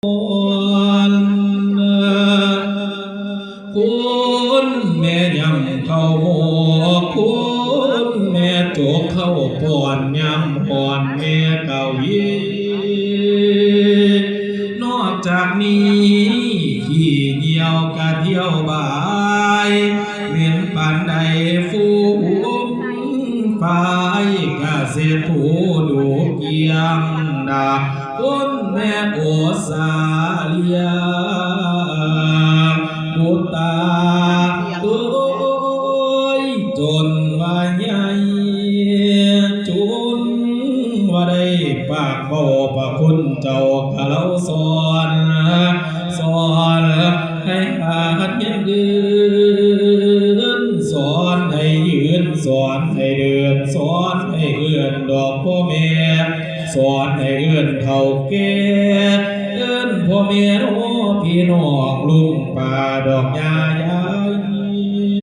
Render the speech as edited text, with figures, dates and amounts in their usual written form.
คุณแม่ยำเข้าหมกคุณแม่โจกเข้าป่อนยำป่อนแม่เก่ายีนอกจากนี้ขี่เหี่ยวกะเที่ยวบ่ายเหม็นปานใดฟูมฝ่ายกะเสียผู้ดูเกียงดาคุณแม่โอสาเลียบุตาตุยจนว่าใหญ่จุนว่าได้ปากเบาปากคุณเจ้ากะเล่าสอนให้อาเห็นเดินสอนให้ยืนสอนให้เดินสอนให้เอื้อนดอกพ่อแม่สอนให้เอื้อนเท่าแก่เอื้อนพ่อแม่น้อพี่น้องลุงป่าดอกยา